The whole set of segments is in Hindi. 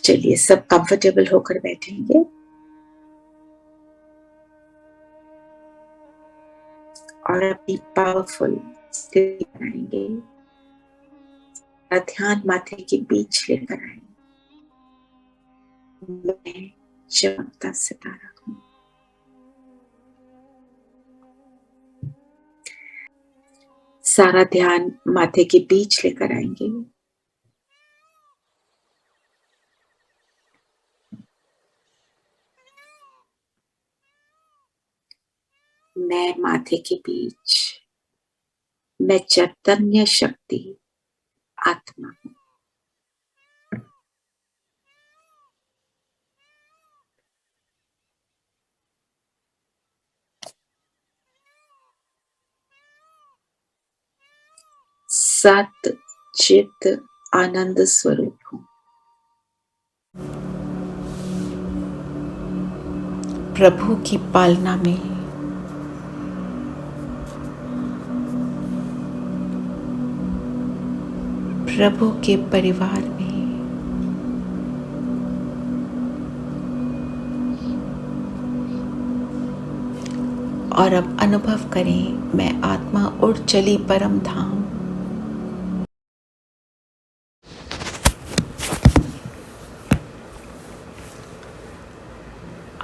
चलिए सब कंफर्टेबल होकर बैठेंगे और अपनी पावरफुल स्थिति बनाएंगे। ध्यान माथे के बीच लेकर आएंगे। मैं चमकता सितारा हूं। सारा ध्यान माथे के बीच लेकर आएंगे। मैं माथे के बीच, मैं चैतन्य शक्ति आत्मा हूं। सत चित आनंद स्वरूप हूं। प्रभु की पालना में प्रभु के परिवार में और अब अनुभव करें, मैं आत्मा उड़ चली परम धाम।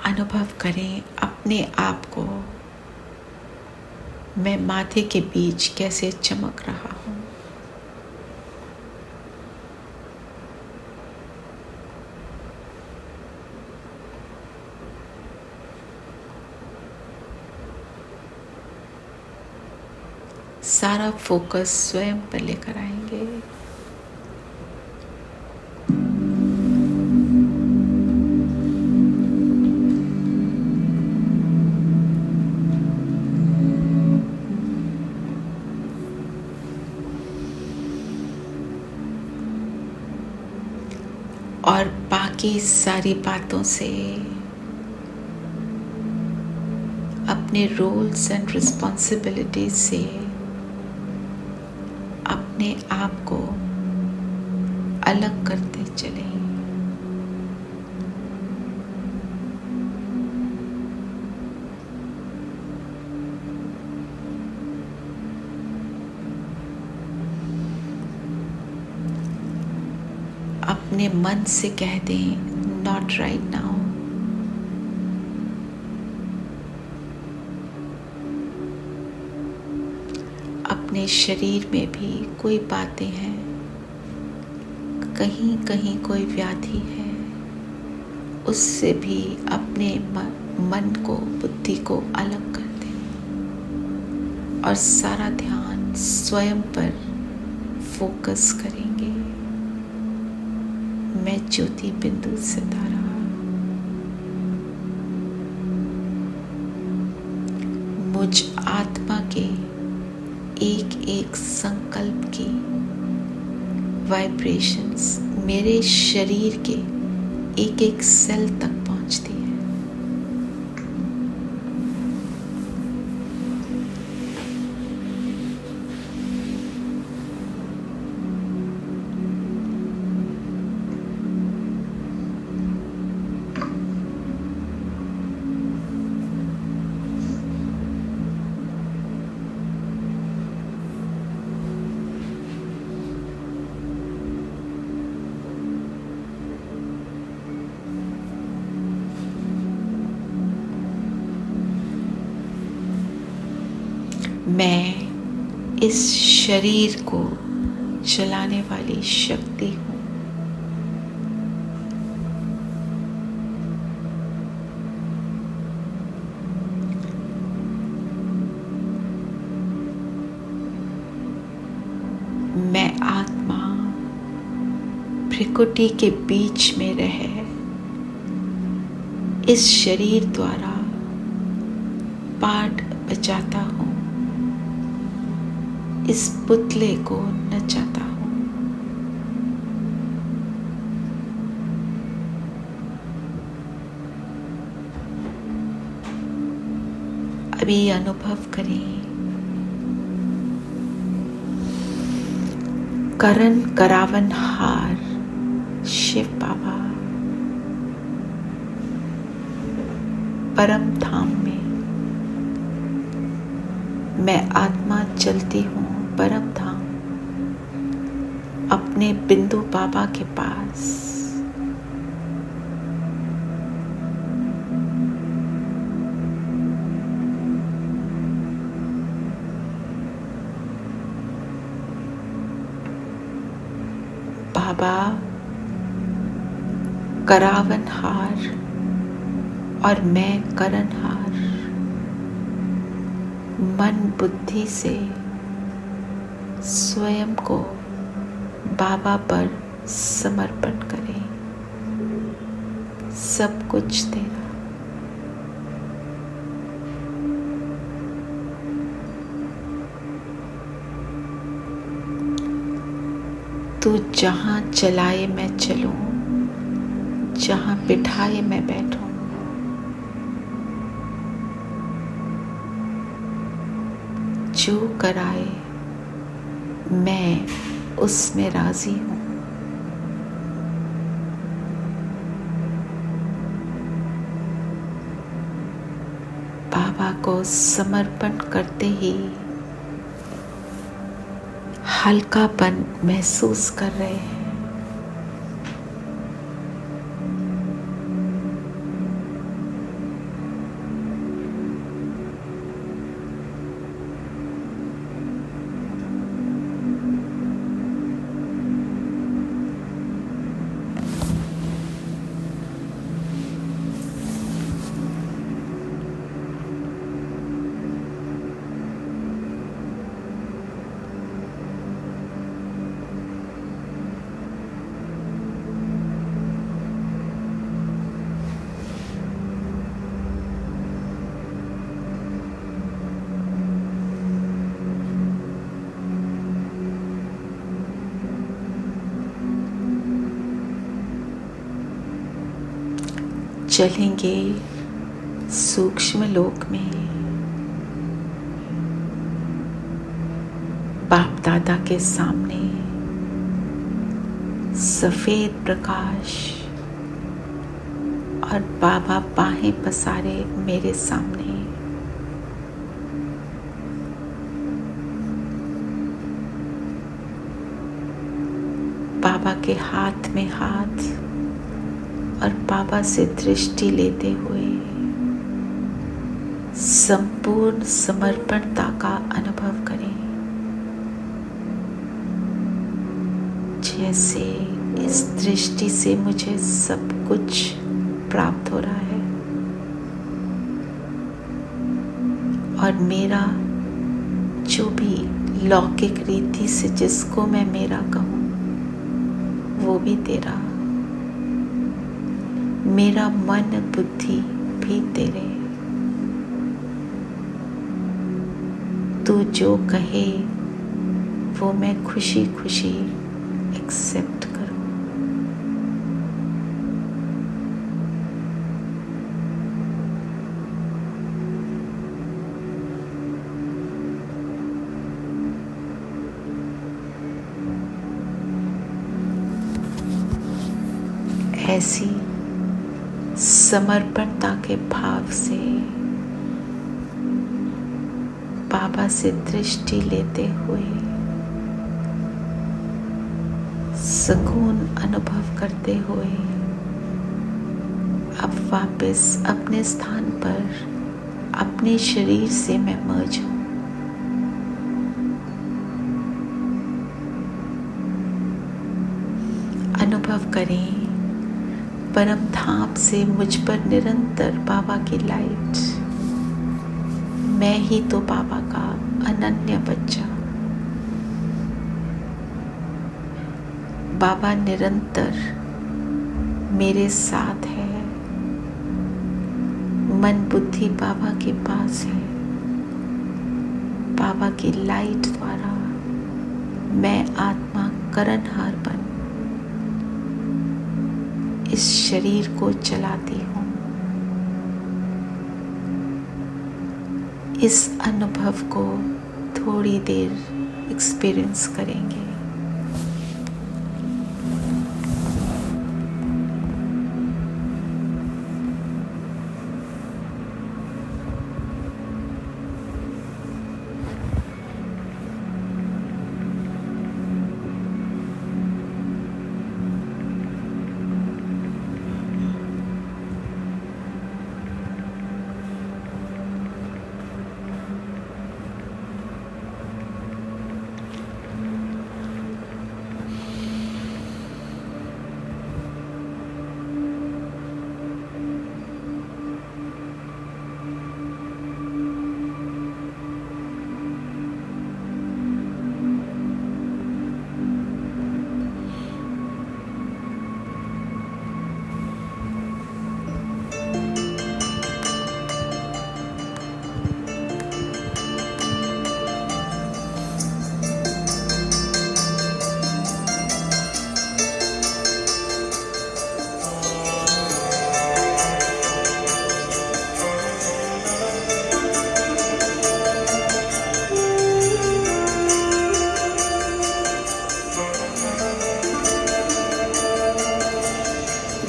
अनुभव करें अपने आप को, मैं माथे के बीच कैसे चमक रहा हूं। सारा फोकस स्वयं पर लेकर आएंगे। और बाकी सारी बातों से, अपने रोल्स एंड रिस्पॉन्सिबिलिटीज से अपने आप को अलग करते चले। अपने मन से कह दें, नॉट राइट नाउ। अपने शरीर में भी कोई बातें हैं, कहीं कहीं कोई व्याधि है, उससे भी अपने मन को, बुद्धि को अलग कर दें और सारा ध्यान स्वयं पर फोकस करेंगे। मैं ज्योति बिंदु सितारा, मुझ आत्मा के एक एक संकल्प की वाइब्रेशंस मेरे शरीर के एक एक सेल तक पहुंचती है। मैं इस शरीर को चलाने वाली शक्ति हूँ। मैं आत्मा भ्रिकुटी के बीच में रहे इस शरीर द्वारा पाठ बजाता हूँ, इस पुतले को नचाता हूँ। अभी अनुभव करें, करण करावन हार शिव बाबा परम धाम में। मैं आत्मा चलती हूँ परम धाम, अपने बिंदु बाबा के पास। बाबा करावनहार और मैं करनहार, मन बुद्धि से स्वयं को बाबा पर समर्पण करें। सब कुछ तेरा। तू जहाँ चलाए मैं चलूं, जहाँ बिठाए मैं बैठूं। जो कराए मैं उसमें राजी हूँ। बाबा को समर्पण करते ही हल्कापन महसूस कर रहे हैं। चलेंगे सूक्ष्म लोक में। बाप दादा के सामने सफेद प्रकाश और बाबा बाहें पसारे मेरे सामने। बाबा के हाथ में हाथ और बाबा से दृष्टि लेते हुए संपूर्ण समर्पणता का अनुभव करें। जैसे इस दृष्टि से मुझे सब कुछ प्राप्त हो रहा है और मेरा जो भी लौकिक रीति से जिसको मैं मेरा कहूँ वो भी तेरा। मेरा मन बुद्धि भी तेरे। तू जो कहे वो मैं खुशी खुशी एक्सेप्ट करूं। ऐसी समर्पणता के भाव से बाबा से दृष्टि लेते हुए सुकून अनुभव करते हुए अब वापस अपने स्थान पर अपने शरीर से मैं मर्ज हूं। अनुभव करें परम धाम से मुझ पर निरंतर बाबा की लाइट। मैं ही तो बाबा का अनन्य बच्चा। बाबा निरंतर मेरे साथ है। मन बुद्धि बाबा के पास है। बाबा की लाइट द्वारा मैं आत्मा करनहार बन इस शरीर को चलाती हूँ। इस अनुभव को थोड़ी देर एक्सपीरियंस करेंगे।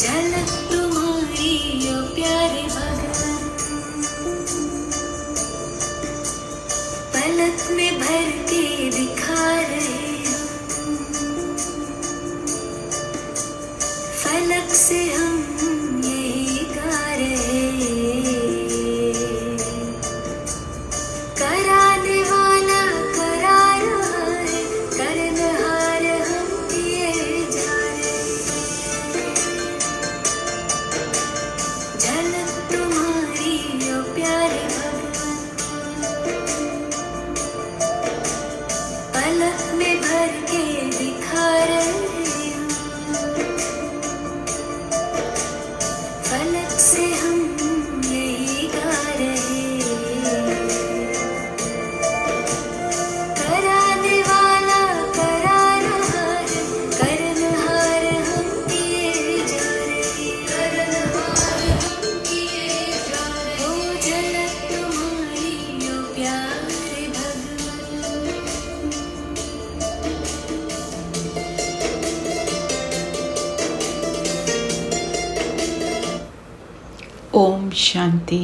झलक तुम्हारी ओ प्यारे भगवान, पलक में भर के दिखा रहे हो, फलक से हम यही गा रहे, कराने वाला करा रहा है, करनहार हम किए जा रहे, झलक तुम्हारी ओ प्यारे भगवान, पलक में भर के दिखा रहे हो, फलक से हम यही गा रहे, कराने वाला करा रहा है, करनहार हम किए जा रहे, करनहार हम किए जा रहे, ओ झलक तुम्हारी ओ प्यारे भगवान। ओम शांति।